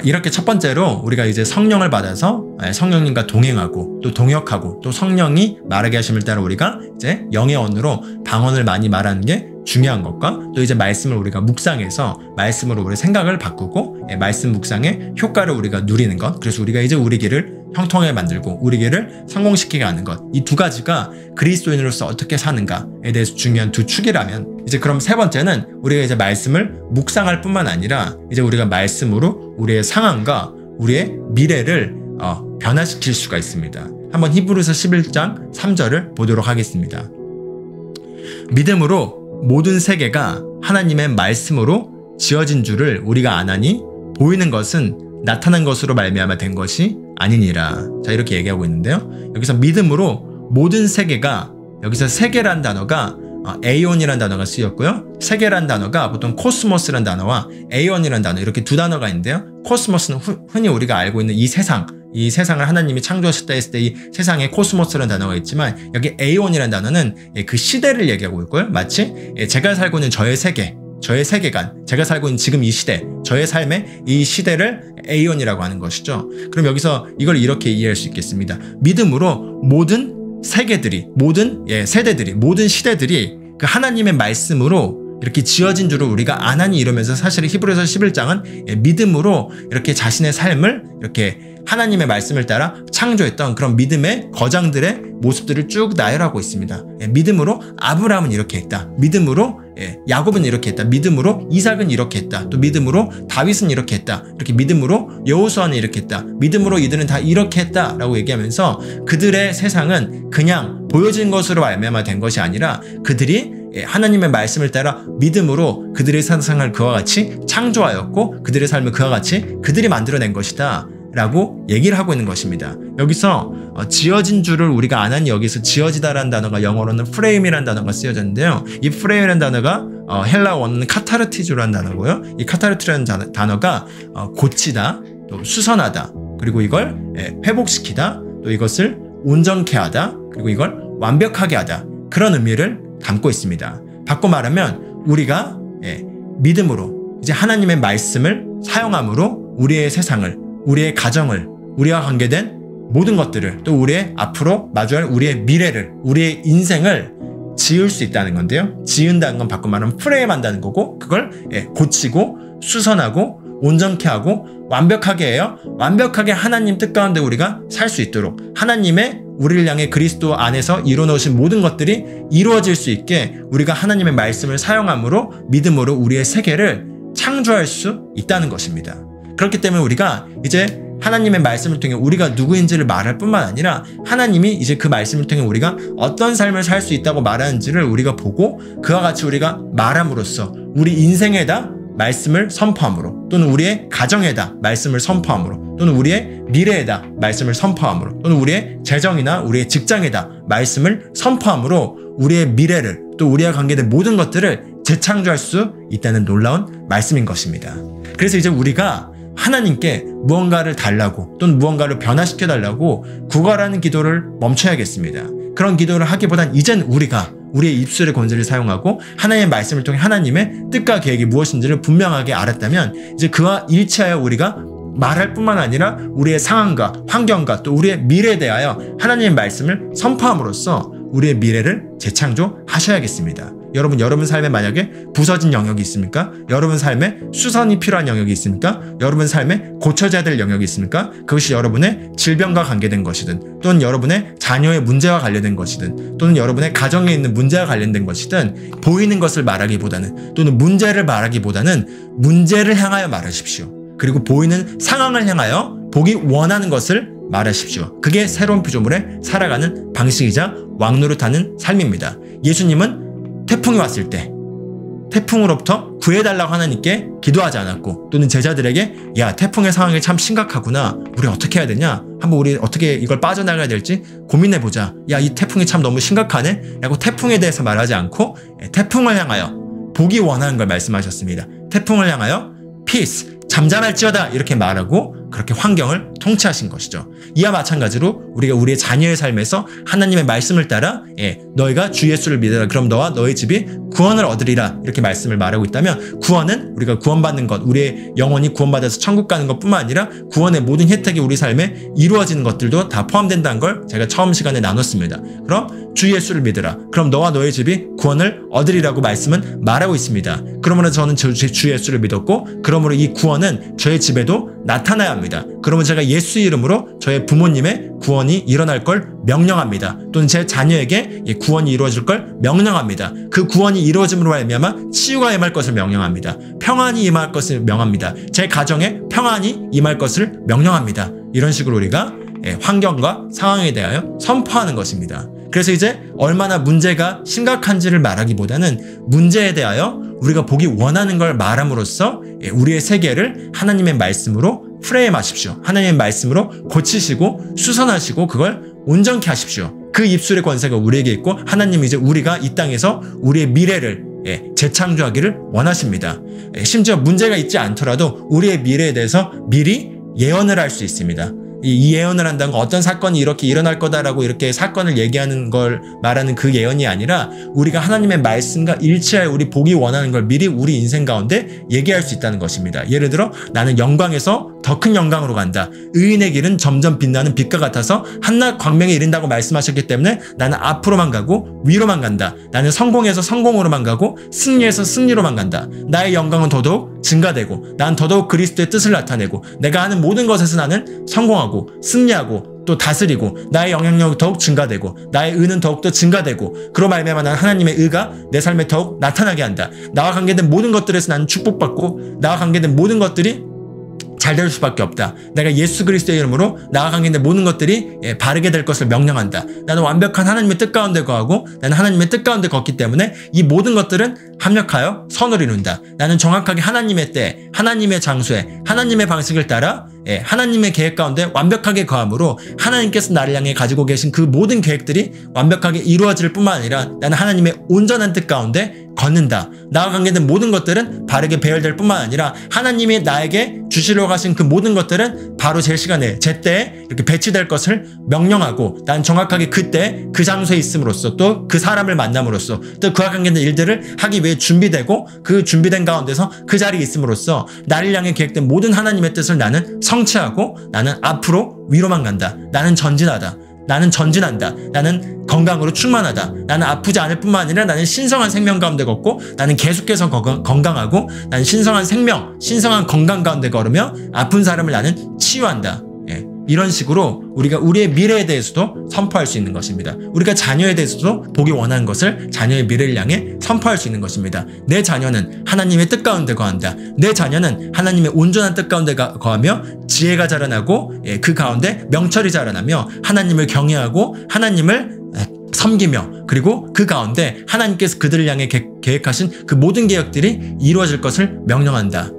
이렇게 첫 번째로 우리가 이제 성령을 받아서 성령님과 동행하고 또 동역하고 또 성령이 말하게 하심을 따라 우리가 이제 영의 언어로 방언을 많이 말하는 게 중요한 것과 또 이제 말씀을 우리가 묵상해서 말씀으로 우리 생각을 바꾸고 말씀 묵상의 효과를 우리가 누리는 것, 그래서 우리가 이제 우리 길을 형통하게 만들고 우리 길을 성공시키게 하는 것, 이 두 가지가 그리스도인으로서 어떻게 사는가에 대해서 중요한 두 축이라면 이제 그럼 세 번째는 우리가 이제 말씀을 묵상할 뿐만 아니라 이제 우리가 말씀으로 우리의 상황과 우리의 미래를 변화시킬 수가 있습니다. 한번 히브리서 11장 3절을 보도록 하겠습니다. 믿음으로 모든 세계가 하나님의 말씀으로 지어진 줄을 우리가 아나니 보이는 것은 나타난 것으로 말미암아 된 것이 아니니라. 자, 이렇게 얘기하고 있는데요. 여기서 믿음으로 모든 세계가, 여기서 세계란 단어가 에이온이라는 단어가 쓰였고요. 세계란 단어가 보통 코스모스라는 단어와 에이온이라는 단어, 이렇게 두 단어가 있는데요. 코스모스는 흔히 우리가 알고 있는 이 세상을 하나님이 창조하셨다 했을 때 이 세상에 코스모스라는 단어가 있지만 여기 에이온이라는 단어는 그 시대를 얘기하고 있고요. 마치 제가 살고 있는 저의 세계, 저의 세계관, 제가 살고 있는 지금 이 시대, 저의 삶의 이 시대를 에이온이라고 하는 것이죠. 그럼 여기서 이걸 이렇게 이해할 수 있겠습니다. 믿음으로 모든 세계들이, 모든 세대들이, 모든 시대들이 그 하나님의 말씀으로 이렇게 지어진 줄을 우리가 아나니 이러면서 사실 히브리서 11장은 믿음으로 이렇게 자신의 삶을 이렇게 하나님의 말씀을 따라 창조했던 그런 믿음의 거장들의 모습들을 쭉 나열하고 있습니다. 믿음으로 아브라함은 이렇게 했다. 믿음으로 야곱은 이렇게 했다. 믿음으로 이삭은 이렇게 했다. 또 믿음으로 다윗은 이렇게 했다. 이렇게 믿음으로 여호수아는 이렇게 했다. 믿음으로 이들은 다 이렇게 했다라고 얘기하면서 그들의 세상은 그냥 보여진 것으로 말미암아 된 것이 아니라 그들이 하나님의 말씀을 따라 믿음으로 그들의 세상을 그와 같이 창조하였고 그들의 삶을 그와 같이 그들이 만들어낸 것이다 라고 얘기를 하고 있는 것입니다. 여기서 지어진 줄을 우리가 아나니, 여기서 지어지다라는 단어가 영어로는 프레임이라는 단어가 쓰여졌는데요. 이 프레임이라는 단어가 헬라 원어는 카타르티즈라는 단어고요. 이 카타르티라는 단어가 고치다, 또 수선하다, 그리고 이걸 회복시키다, 또 이것을 온전케 하다, 그리고 이걸 완벽하게 하다, 그런 의미를 담고 있습니다. 바꿔 말하면 우리가 믿음으로 이제 하나님의 말씀을 사용함으로 우리의 세상을, 우리의 가정을, 우리와 관계된 모든 것들을, 또 우리의 앞으로 마주할 우리의 미래를, 우리의 인생을 지을 수 있다는 건데요. 지은다는 건 바꿔 말하면 프레임한다는 거고, 그걸 고치고 수선하고 온전케 하고 완벽하게 해요. 완벽하게 하나님 뜻 가운데 우리가 살 수 있도록, 하나님의 우리를 향해 그리스도 안에서 이루어놓으신 모든 것들이 이루어질 수 있게 우리가 하나님의 말씀을 사용함으로 믿음으로 우리의 세계를 창조할 수 있다는 것입니다. 그렇기 때문에 우리가 이제 하나님의 말씀을 통해 우리가 누구인지를 말할 뿐만 아니라 하나님이 이제 그 말씀을 통해 우리가 어떤 삶을 살 수 있다고 말하는지를 우리가 보고 그와 같이 우리가 말함으로써 우리 인생에다 말씀을 선포함으로, 또는 우리의 가정에다 말씀을 선포함으로, 또는 우리의 미래에다 말씀을 선포함으로, 또는 우리의 재정이나 우리의 직장에다 말씀을 선포함으로 우리의 미래를, 또 우리와 관계된 모든 것들을 재창조할 수 있다는 놀라운 말씀인 것입니다. 그래서 이제 우리가 하나님께 무언가를 달라고, 또는 무언가를 변화시켜 달라고 구걸하는 기도를 멈춰야겠습니다. 그런 기도를 하기보단 이젠 우리가 우리의 입술의 권세를 사용하고 하나님의 말씀을 통해 하나님의 뜻과 계획이 무엇인지를 분명하게 알았다면 이제 그와 일치하여 우리가 말할 뿐만 아니라 우리의 상황과 환경과 또 우리의 미래에 대하여 하나님의 말씀을 선포함으로써 우리의 미래를 재창조하셔야겠습니다. 여러분 삶에 만약에 부서진 영역이 있습니까? 여러분 삶에 수선이 필요한 영역이 있습니까? 여러분 삶에 고쳐져야 될 영역이 있습니까? 그것이 여러분의 질병과 관계된 것이든, 또는 여러분의 자녀의 문제와 관련된 것이든, 또는 여러분의 가정에 있는 문제와 관련된 것이든, 보이는 것을 말하기보다는, 또는 문제를 말하기보다는 문제를 향하여 말하십시오. 그리고 보이는 상황을 향하여 보기 원하는 것을 말하십시오. 그게 새로운 피조물의 살아가는 방식이자 왕노릇하는 삶입니다. 예수님은 태풍이 왔을 때 태풍으로부터 구해달라고 하나님께 기도하지 않았고, 또는 제자들에게 야, 태풍의 상황이 참 심각하구나, 우리 어떻게 해야 되냐, 한번 우리 어떻게 이걸 빠져나가야 될지 고민해보자, 야, 이 태풍이 참 너무 심각하네 라고 태풍에 대해서 말하지 않고 태풍을 향하여 보기 원하는 걸 말씀하셨습니다. 태풍을 향하여 peace, 잠잠할지어다 이렇게 말하고 그렇게 환경을 통치하신 것이죠. 이와 마찬가지로 우리가 우리의 자녀의 삶에서 하나님의 말씀을 따라 너희가 주 예수를 믿으라, 그럼 너와 너희 집이 구원을 얻으리라 이렇게 말씀을 말하고 있다면, 구원은 우리가 구원받는 것, 우리의 영혼이 구원받아서 천국 가는 것뿐만 아니라 구원의 모든 혜택이 우리 삶에 이루어지는 것들도 다 포함된다는 걸 제가 처음 시간에 나눴습니다. 그럼 주 예수를 믿으라, 그럼 너와 너희 집이 구원을 얻으리라고 말씀은 말하고 있습니다. 그러므로 저는 주 예수를 믿었고, 그러므로 이 구원은 저의 집에도 나타나야 합니다. 그러면 제가 예수 이름으로 저의 부모님의 구원이 일어날 걸 명령합니다. 또는 제 자녀에게 구원이 이루어질 걸 명령합니다. 그 구원이 이루어짐으로 말미암아 치유가 임할 것을 명령합니다. 평안이 임할 것을 명합니다. 제 가정에 평안이 임할 것을 명령합니다. 이런 식으로 우리가 환경과 상황에 대하여 선포하는 것입니다. 그래서 이제 얼마나 문제가 심각한지를 말하기보다는 문제에 대하여 우리가 보기 원하는 걸 말함으로써 우리의 세계를 하나님의 말씀으로 프레임하십시오. 하나님의 말씀으로 고치시고 수선하시고 그걸 온전케 하십시오. 그 입술의 권세가 우리에게 있고, 하나님이 이제 우리가 이 땅에서 우리의 미래를 재창조하기를 원하십니다. 심지어 문제가 있지 않더라도 우리의 미래에 대해서 미리 예언을 할 수 있습니다. 이 예언을 한다는 건 어떤 사건이 이렇게 일어날 거다라고 이렇게 사건을 얘기하는 걸 말하는 그 예언이 아니라, 우리가 하나님의 말씀과 일치하여 우리 보기 원하는 걸 미리 우리 인생 가운데 얘기할 수 있다는 것입니다. 예를 들어 나는 영광에서 더 큰 영광으로 간다. 의인의 길은 점점 빛나는 빛과 같아서 한낮 광명에 이른다고 말씀하셨기 때문에 나는 앞으로만 가고 위로만 간다. 나는 성공에서 성공으로만 가고 승리에서 승리로만 간다. 나의 영광은 더더욱 증가되고 난 더더욱 그리스도의 뜻을 나타내고 내가 하는 모든 것에서 나는 성공하고 승리하고 또 다스리고 나의 영향력이 더욱 증가되고 나의 의는 더욱더 증가되고, 그로 말미암아 나는 하나님의 의가 내 삶에 더욱 나타나게 한다. 나와 관계된 모든 것들에서 나는 축복받고 나와 관계된 모든 것들이 잘 될 수밖에 없다. 내가 예수 그리스도의 이름으로 나와 관계된 모든 것들이 바르게 될 것을 명령한다. 나는 완벽한 하나님의 뜻 가운데 거하고 나는 하나님의 뜻 가운데 걷기 때문에 이 모든 것들은 합력하여 선을 이룬다. 나는 정확하게 하나님의 때, 하나님의 장소에, 하나님의 방식을 따라 하나님의 계획 가운데 완벽하게 거함으로 하나님께서 나를 향해 가지고 계신 그 모든 계획들이 완벽하게 이루어질 뿐만 아니라 나는 하나님의 온전한 뜻 가운데 걷는다. 나와 관계된 모든 것들은 바르게 배열될 뿐만 아니라 하나님이 나에게 주시려고 하신 그 모든 것들은 바로 제 시간에 제때에 이렇게 배치될 것을 명령하고 난 정확하게 그때 그 장소에 있음으로써 또 그 사람을 만남으로써 또 그와 관계된 일들을 하기 위해 준비되고 그 준비된 가운데서 그 자리에 있음으로써 나를 향해 계획된 모든 하나님의 뜻을 나는 성취하고 나는 앞으로 위로만 간다. 나는 전진하다. 나는 전진한다. 나는 건강으로 충만하다. 나는 아프지 않을 뿐만 아니라 나는 신성한 생명 가운데 걷고 나는 계속해서 건강하고 나는 신성한 생명, 신성한 건강 가운데 걸으며 아픈 사람을 나는 치유한다. 이런 식으로 우리가 우리의 미래에 대해서도 선포할 수 있는 것입니다. 우리가 자녀에 대해서도 보기 원하는 것을 자녀의 미래를 향해 선포할 수 있는 것입니다. 내 자녀는 하나님의 뜻 가운데 거한다. 내 자녀는 하나님의 온전한 뜻 가운데 거하며 지혜가 자라나고 그 가운데 명철이 자라나며 하나님을 경외하고 하나님을 섬기며 그리고 그 가운데 하나님께서 그들을 향해 계획하신 그 모든 계획들이 이루어질 것을 명령한다.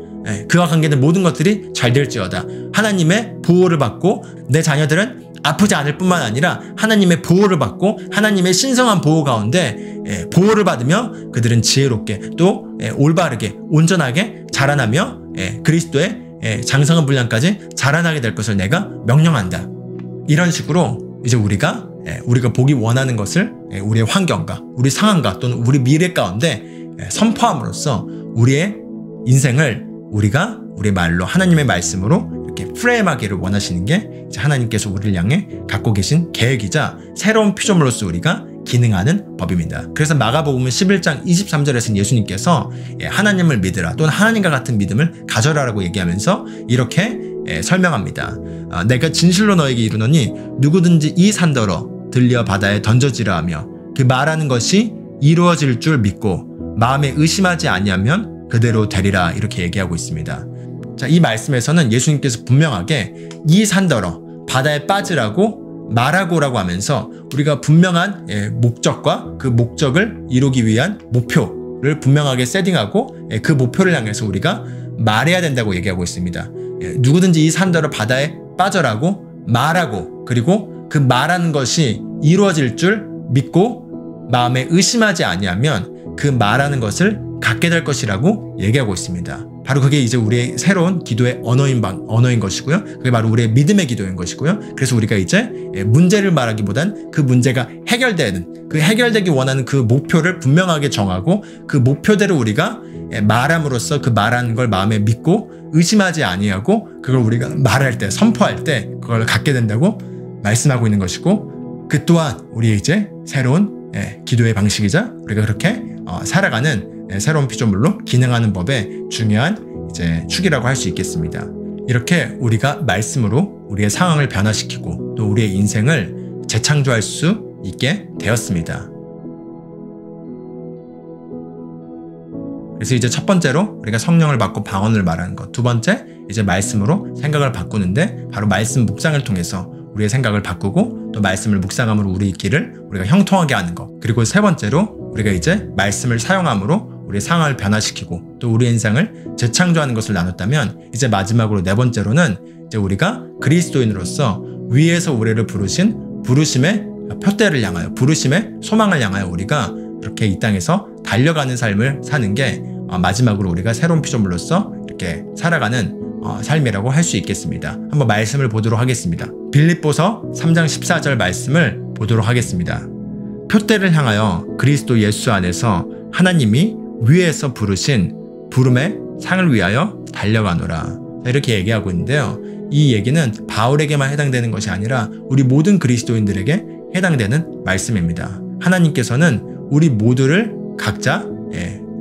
그와 관계된 모든 것들이 잘 될지어다. 하나님의 보호를 받고 내 자녀들은 아프지 않을 뿐만 아니라 하나님의 보호를 받고 하나님의 신성한 보호 가운데 보호를 받으며 그들은 지혜롭게 또 올바르게 온전하게 자라나며 그리스도의 장성한 분량까지 자라나게 될 것을 내가 명령한다. 이런 식으로 이제 우리가 보기 원하는 것을 우리의 환경과 우리 상황과 또는 우리 미래 가운데 선포함으로써 우리의 인생을 우리가 우리 말로 하나님의 말씀으로 이렇게 프레임하기를 원하시는 게 이제 하나님께서 우리를 향해 갖고 계신 계획이자 새로운 피조물로서 우리가 기능하는 법입니다. 그래서 마가복음 11장 23절에서는 예수님께서 하나님을 믿으라 또는 하나님과 같은 믿음을 가져라라고 얘기하면서 이렇게 설명합니다. 내가 진실로 너에게 이르노니 누구든지 이 산더러 들려 바다에 던져지라 하며 그 말하는 것이 이루어질 줄 믿고 마음에 의심하지 아니하면 그대로 되리라 이렇게 얘기하고 있습니다. 자, 이 말씀에서는 예수님께서 분명하게 이 산더러 바다에 빠지라고 말하고라고 하면서 우리가 분명한 목적과 그 목적을 이루기 위한 목표를 분명하게 세팅하고 그 목표를 향해서 우리가 말해야 된다고 얘기하고 있습니다. 누구든지 이 산더러 바다에 빠져라고 말하고 그리고 그 말하는 것이 이루어질 줄 믿고 마음에 의심하지 아니하면 그 말하는 것을 갖게 될 것이라고 얘기하고 있습니다. 바로 그게 이제 우리의 새로운 기도의 언어인 것이고요. 그게 바로 우리의 믿음의 기도인 것이고요. 그래서 우리가 이제 문제를 말하기보단 그 문제가 해결되는 그 해결되기 원하는 그 목표를 분명하게 정하고 그 목표대로 우리가 말함으로써 그 말하는 걸 마음에 믿고 의심하지 아니하고 그걸 우리가 말할 때 선포할 때 그걸 갖게 된다고 말씀하고 있는 것이고 그 또한 우리의 이제 새로운 기도의 방식이자 우리가 그렇게 살아가는 새로운 피조물로 기능하는 법의 중요한 이제 축이라고 할 수 있겠습니다. 이렇게 우리가 말씀으로 우리의 상황을 변화시키고 또 우리의 인생을 재창조할 수 있게 되었습니다. 그래서 이제 첫 번째로 우리가 성령을 받고 방언을 말하는 것, 두 번째 이제 말씀으로 생각을 바꾸는데 바로 말씀 묵상을 통해서 우리의 생각을 바꾸고 또 말씀을 묵상함으로 우리 길을 우리가 형통하게 하는 것, 그리고 세 번째로 우리가 이제 말씀을 사용함으로 우리의 상황을 변화시키고 또 우리의 인생을 재창조하는 것을 나눴다면 이제 마지막으로 네 번째로는 이제 우리가 그리스도인으로서 위에서 우리를 부르신 부르심의 표대를 향하여 부르심의 소망을 향하여 우리가 이렇게 이 땅에서 달려가는 삶을 사는 게 마지막으로 우리가 새로운 피조물로서 이렇게 살아가는 삶이라고 할 수 있겠습니다. 한번 말씀을 보도록 하겠습니다. 빌립보서 3장 14절 말씀을 보도록 하겠습니다. 표대를 향하여 그리스도 예수 안에서 하나님이 위에서 부르신 부름의 상을 위하여 달려가노라. 이렇게 얘기하고 있는데요. 이 얘기는 바울에게만 해당되는 것이 아니라 우리 모든 그리스도인들에게 해당되는 말씀입니다. 하나님께서는 우리 모두를 각자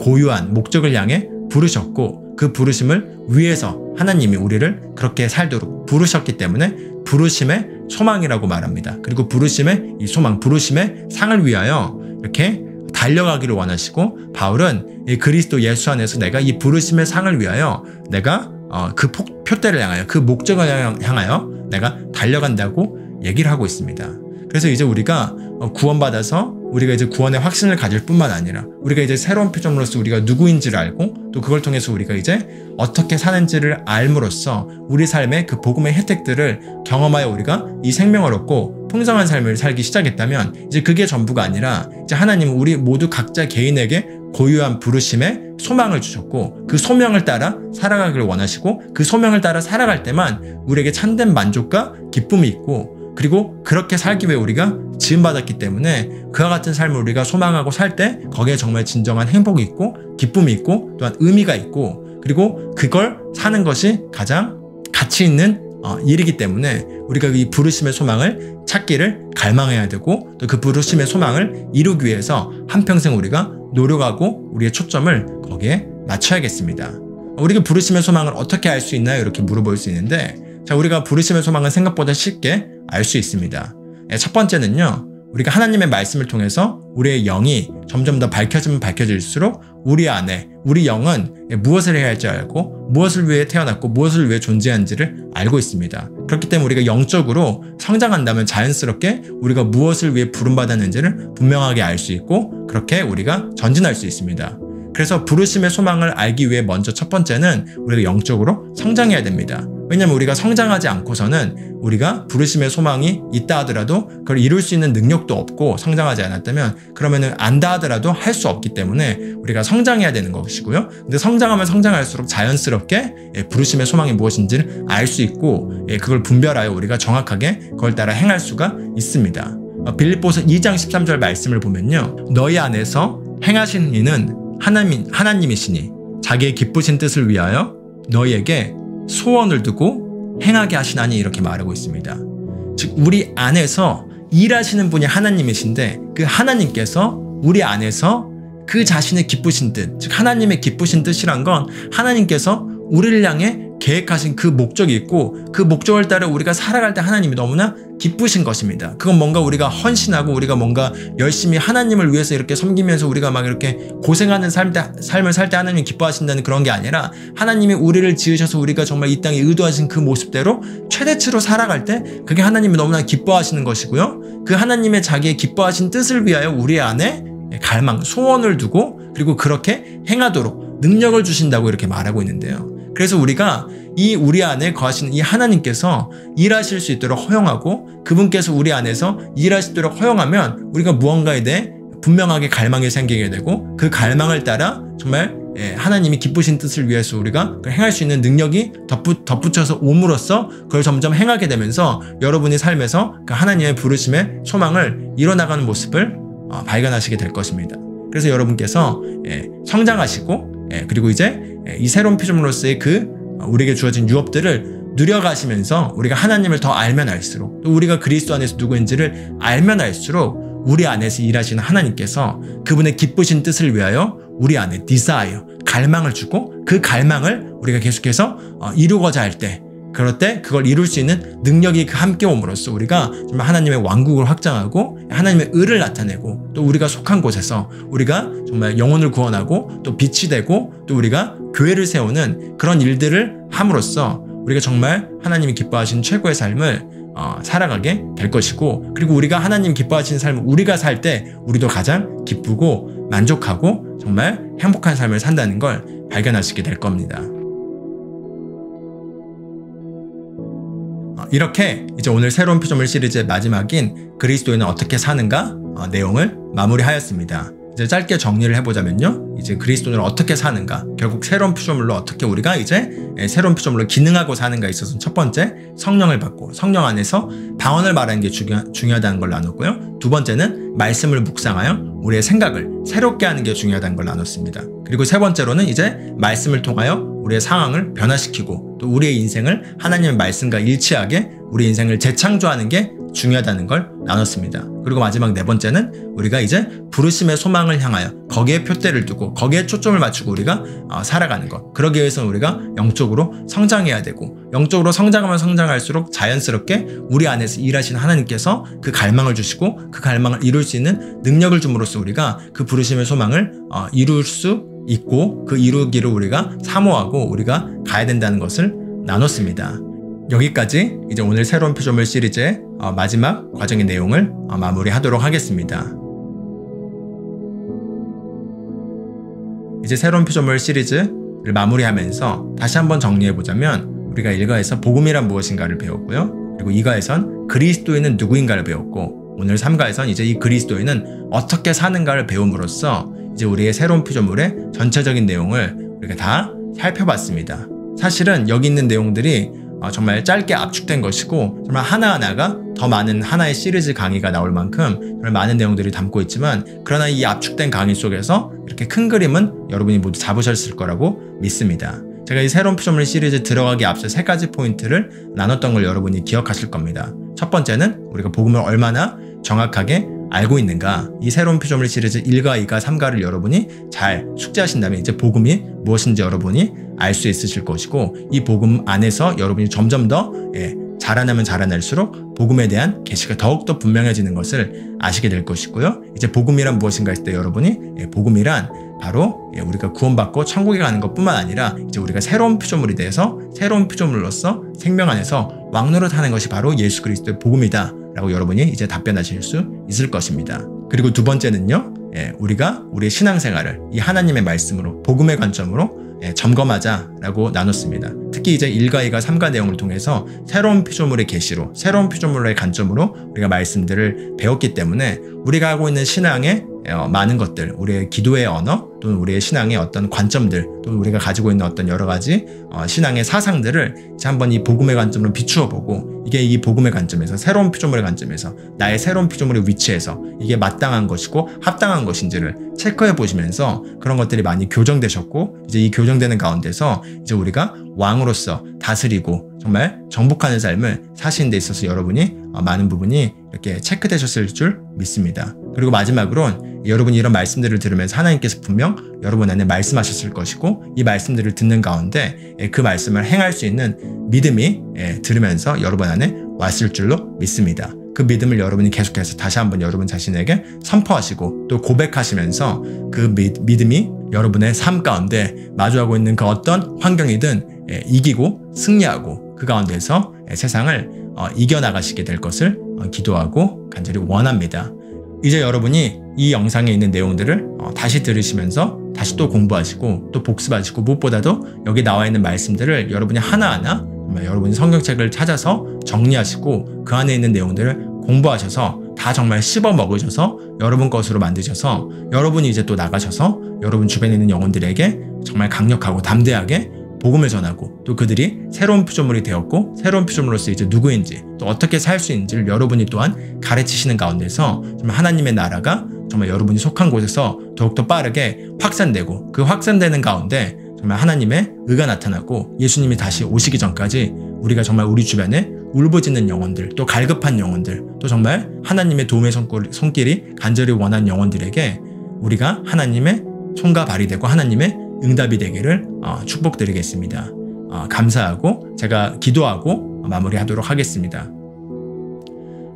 고유한 목적을 향해 부르셨고 그 부르심을 위해서 하나님이 우리를 그렇게 살도록 부르셨기 때문에 부르심의 소망이라고 말합니다. 그리고 부르심의 이 소망, 부르심의 상을 위하여 이렇게 달려가기를 원하시고 바울은 이 그리스도 예수 안에서 내가 이 부르심의 상을 위하여 내가 그 표대를 향하여 그 목적을 향하여 내가 달려간다고 얘기를 하고 있습니다. 그래서 이제 우리가 구원받아서 우리가 이제 구원의 확신을 가질 뿐만 아니라 우리가 이제 새로운 피조물로서 우리가 누구인지를 알고 또 그걸 통해서 우리가 이제 어떻게 사는지를 알므로써 우리 삶의 그 복음의 혜택들을 경험하여 우리가 이 생명을 얻고 풍성한 삶을 살기 시작했다면 이제 그게 전부가 아니라 이제 하나님은 우리 모두 각자 개인에게 고유한 부르심에 소망을 주셨고 그 소명을 따라 살아가기를 원하시고 그 소명을 따라 살아갈 때만 우리에게 참된 만족과 기쁨이 있고 그리고 그렇게 살기 위해 우리가 지음받았기 때문에 그와 같은 삶을 우리가 소망하고 살 때 거기에 정말 진정한 행복이 있고 기쁨이 있고 또한 의미가 있고 그리고 그걸 사는 것이 가장 가치 있는 일이기 때문에 우리가 이 부르심의 소망을 찾기를 갈망해야 되고 또 그 부르심의 소망을 이루기 위해서 한평생 우리가 노력하고 우리의 초점을 거기에 맞춰야겠습니다. 우리가 부르심의 소망을 어떻게 알 수 있나요? 이렇게 물어볼 수 있는데 자, 우리가 부르심의 소망은 생각보다 쉽게 알 수 있습니다. 첫 번째는요. 우리가 하나님의 말씀을 통해서 우리의 영이 점점 더 밝혀지면 밝혀질수록 우리 안에 우리 영은 무엇을 해야 할지 알고 무엇을 위해 태어났고 무엇을 위해 존재하는지를 알고 있습니다. 그렇기 때문에 우리가 영적으로 성장한다면 자연스럽게 우리가 무엇을 위해 부름받았는지를 분명하게 알 수 있고 그렇게 우리가 전진할 수 있습니다. 그래서 부르심의 소망을 알기 위해 먼저 첫 번째는 우리가 영적으로 성장해야 됩니다. 왜냐하면 우리가 성장하지 않고서는 우리가 부르심의 소망이 있다 하더라도 그걸 이룰 수 있는 능력도 없고 성장하지 않았다면 그러면은 안다 하더라도 할 수 없기 때문에 우리가 성장해야 되는 것이고요. 근데 성장하면 성장할수록 자연스럽게 부르심의 소망이 무엇인지를 알 수 있고 그걸 분별하여 우리가 정확하게 그걸 따라 행할 수가 있습니다. 빌립보서 2장 13절 말씀을 보면요. 너희 안에서 행하시는 이는 하나님이시니 자기의 기쁘신 뜻을 위하여 너희에게 소원을 두고 행하게 하시나니 이렇게 말하고 있습니다. 즉 우리 안에서 일하시는 분이 하나님이신데 그 하나님께서 우리 안에서 그 자신의 기쁘신 뜻, 즉 하나님의 기쁘신 뜻이란 건 하나님께서 우리를 향해 계획하신 그 목적이 있고 그 목적을 따라 우리가 살아갈 때 하나님이 너무나 기쁘신 것입니다. 그건 뭔가 우리가 헌신하고 우리가 뭔가 열심히 하나님을 위해서 이렇게 섬기면서 우리가 막 이렇게 고생하는 삶을 살 때 하나님이 기뻐하신다는 그런 게 아니라 하나님이 우리를 지으셔서 우리가 정말 이 땅에 의도하신 그 모습대로 최대치로 살아갈 때 그게 하나님이 너무나 기뻐하시는 것이고요. 그 하나님의 자기의 기뻐하신 뜻을 위하여 우리 안에 갈망, 소원을 두고 그리고 그렇게 행하도록 능력을 주신다고 이렇게 말하고 있는데요. 그래서 우리가 이 우리 안에 거하시는 이 하나님께서 일하실 수 있도록 허용하고 그분께서 우리 안에서 일하시도록 허용하면 우리가 무언가에 대해 분명하게 갈망이 생기게 되고 그 갈망을 따라 정말 하나님이 기쁘신 뜻을 위해서 우리가 행할 수 있는 능력이 덧붙여서 옴으로써 그걸 점점 행하게 되면서 여러분의 삶에서 그 하나님의 부르심의 소망을 이뤄나가는 모습을 발견하시게 될 것입니다. 그래서 여러분께서 성장하시고 그리고 이제 이 새로운 피조물로서의 그 우리에게 주어진 유업들을 누려가시면서 우리가 하나님을 더 알면 알수록 또 우리가 그리스도 안에서 누구인지를 알면 알수록 우리 안에서 일하시는 하나님께서 그분의 기쁘신 뜻을 위하여 우리 안에 desire, 갈망을 주고 그 갈망을 우리가 계속해서 이루고자 할 때 그럴 때 그걸 이룰 수 있는 능력이 함께 옴으로써 우리가 정말 하나님의 왕국을 확장하고 하나님의 의를 나타내고 또 우리가 속한 곳에서 우리가 정말 영혼을 구원하고 또 빛이 되고 또 우리가 교회를 세우는 그런 일들을 함으로써 우리가 정말 하나님이 기뻐하시는 최고의 삶을 살아가게 될 것이고 그리고 우리가 하나님 기뻐하시는 삶을 우리가 살 때 우리도 가장 기쁘고 만족하고 정말 행복한 삶을 산다는 걸 발견하시게 될 겁니다. 이렇게 이제 오늘 새로운 피조물 시리즈의 마지막인 그리스도인은 어떻게 사는가 내용을 마무리하였습니다. 이제 짧게 정리를 해보자면요. 이제 그리스도인은 어떻게 사는가, 결국 새로운 피조물로 어떻게 우리가 이제 새로운 피조물로 기능하고 사는가에 있어서 첫 번째 성령을 받고 성령 안에서 방언을 말하는 게 중요하다는 걸 나눴고요. 두 번째는 말씀을 묵상하여 우리의 생각을 새롭게 하는 게 중요하다는 걸 나눴습니다. 그리고 세 번째로는 이제 말씀을 통하여 우리의 상황을 변화시키고 또 우리의 인생을 하나님의 말씀과 일치하게 우리 인생을 재창조하는 게 중요하다는 걸 나눴습니다. 그리고 마지막 네 번째는 우리가 이제 부르심의 소망을 향하여 거기에 표대를 두고 거기에 초점을 맞추고 우리가 살아가는 것. 그러기 위해서는 우리가 영적으로 성장해야 되고 영적으로 성장하면 성장할수록 자연스럽게 우리 안에서 일하시는 하나님께서 그 갈망을 주시고 그 갈망을 이룰 수 있는 능력을 줌으로써 우리가 그 부르심의 소망을 이룰 수 있고 그 이루기를 우리가 사모하고 우리가 가야 된다는 것을 나눴습니다. 여기까지 이제 오늘 새로운 피조물 시리즈의 마지막 과정의 내용을 마무리하도록 하겠습니다. 이제 새로운 피조물 시리즈를 마무리하면서 다시 한번 정리해보자면 우리가 1과에서 복음이란 무엇인가를 배웠고요. 그리고 2과에선 그리스도인은 누구인가를 배웠고 오늘 3과에선 이제 이 그리스도인은 어떻게 사는가를 배움으로써 이제 우리의 새로운 피조물의 전체적인 내용을 우리가 다 살펴봤습니다. 사실은 여기 있는 내용들이 정말 짧게 압축된 것이고 정말 하나하나가 더 많은 하나의 시리즈 강의가 나올 만큼 정말 많은 내용들이 담고 있지만, 그러나 이 압축된 강의 속에서 이렇게 큰 그림은 여러분이 모두 잡으셨을 거라고 믿습니다. 제가 이 새로운 피조물 시리즈 들어가기 앞서 3가지 포인트를 나눴던 걸 여러분이 기억하실 겁니다. 첫 번째는 우리가 복음을 얼마나 정확하게 알고 있는가, 이 새로운 피조물 시리즈 1과 2과 3가를 여러분이 잘 숙지하신다면 이제 복음이 무엇인지 여러분이 알 수 있으실 것이고, 이 복음 안에서 여러분이 점점 더 자라나면 자라날수록 복음에 대한 계시가 더욱더 분명해지는 것을 아시게 될 것이고요. 이제 복음이란 무엇인가 했을 때 여러분이 복음이란 바로 우리가 구원받고 천국에 가는 것뿐만 아니라 이제 우리가 새로운 피조물이 돼서 새로운 피조물로서 생명 안에서 왕노릇하는 것이 바로 예수 그리스도의 복음이다 라고 여러분이 이제 답변하실 수 있을 것입니다. 그리고 두 번째는요, 우리가 우리의 신앙생활을 이 하나님의 말씀으로 복음의 관점으로 점검하자라고 나눴습니다. 특히 이제 1과 2과 3과 내용을 통해서 새로운 피조물의 계시로, 새로운 피조물의 관점으로 우리가 말씀들을 배웠기 때문에 우리가 하고 있는 신앙의 많은 것들, 우리의 기도의 언어 또는 우리의 신앙의 어떤 관점들, 또는 우리가 가지고 있는 어떤 여러 가지 신앙의 사상들을 이제 한번 이 복음의 관점으로 비추어 보고, 이게 이 복음의 관점에서, 새로운 피조물의 관점에서 나의 새로운 피조물의 위치에서 이게 마땅한 것이고 합당한 것인지를 체크해 보시면서 그런 것들이 많이 교정되셨고, 이제 이 교정되는 가운데서 이제 우리가 왕으로서 다스리고 정말 정복하는 삶을 사시는 데 있어서 여러분이 많은 부분이 이렇게 체크되셨을 줄 믿습니다. 그리고 마지막으로는 여러분이 이런 말씀들을 들으면서 하나님께서 분명 여러분 안에 말씀하셨을 것이고, 이 말씀들을 듣는 가운데 그 말씀을 행할 수 있는 믿음이 들으면서 여러분 안에 왔을 줄로 믿습니다. 그 믿음을 여러분이 계속해서 다시 한번 여러분 자신에게 선포하시고 또 고백하시면서 그 믿음이 여러분의 삶 가운데 마주하고 있는 그 어떤 환경이든 이기고 승리하고 그 가운데서 세상을 이겨나가시게 될 것을 기도하고 간절히 원합니다. 이제 여러분이 이 영상에 있는 내용들을 다시 들으시면서 다시 또 공부하시고 또 복습하시고, 무엇보다도 여기 나와 있는 말씀들을 여러분이 하나하나 여러분이 성경책을 찾아서 정리하시고 그 안에 있는 내용들을 공부하셔서 다 정말 씹어 먹으셔서 여러분 것으로 만드셔서 여러분이 이제 또 나가셔서 여러분 주변에 있는 영혼들에게 정말 강력하고 담대하게 복음을 전하고, 또 그들이 새로운 피조물이 되었고 새로운 피조물로서 이제 누구인지 또 어떻게 살 수 있는지를 여러분이 또한 가르치시는 가운데서 정말 하나님의 나라가 정말 여러분이 속한 곳에서 더욱더 빠르게 확산되고, 그 확산되는 가운데 정말 하나님의 의가 나타나고 예수님이 다시 오시기 전까지 우리가 정말 우리 주변에 울부짖는 영혼들, 또 갈급한 영혼들, 또 정말 하나님의 도움의 손길이 간절히 원하는 영혼들에게 우리가 하나님의 손과 발이 되고 하나님의 응답이 되기를 축복드리겠습니다. 감사하고 제가 기도하고 마무리하도록 하겠습니다.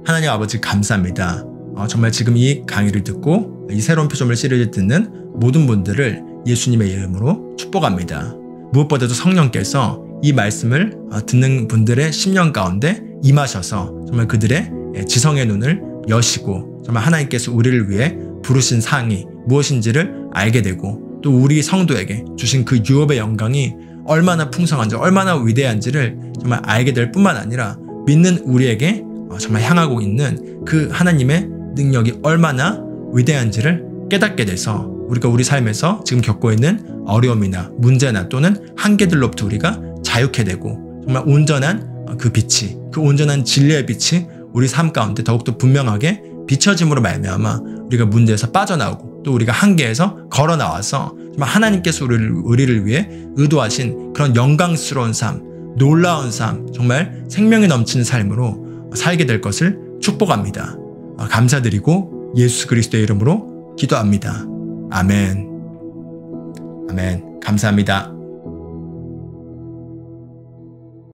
하나님 아버지 감사합니다. 정말 지금 이 강의를 듣고 이 새로운 피조물 시리즈 듣는 모든 분들을 예수님의 이름으로 축복합니다. 무엇보다도 성령께서 이 말씀을 듣는 분들의 심령 가운데 임하셔서 정말 그들의 지성의 눈을 여시고 정말 하나님께서 우리를 위해 부르신 사항이 무엇인지를 알게 되고, 또 우리 성도에게 주신 그 유업의 영광이 얼마나 풍성한지 얼마나 위대한지를 정말 알게 될 뿐만 아니라 믿는 우리에게 정말 향하고 있는 그 하나님의 능력이 얼마나 위대한지를 깨닫게 돼서 우리가 우리 삶에서 지금 겪고 있는 어려움이나 문제나 또는 한계들로부터 우리가 자유케 되고 정말 온전한 그 빛이, 그 온전한 진리의 빛이 우리 삶 가운데 더욱더 분명하게 비춰짐으로 말미암아 우리가 문제에서 빠져나오고 또 우리가 한계에서 걸어 나와서 정말 하나님께서 우리를 위해 의도하신 그런 영광스러운 삶, 놀라운 삶, 정말 생명이 넘치는 삶으로 살게 될 것을 축복합니다. 감사드리고 예수 그리스도의 이름으로 기도합니다. 아멘. 아멘. 감사합니다.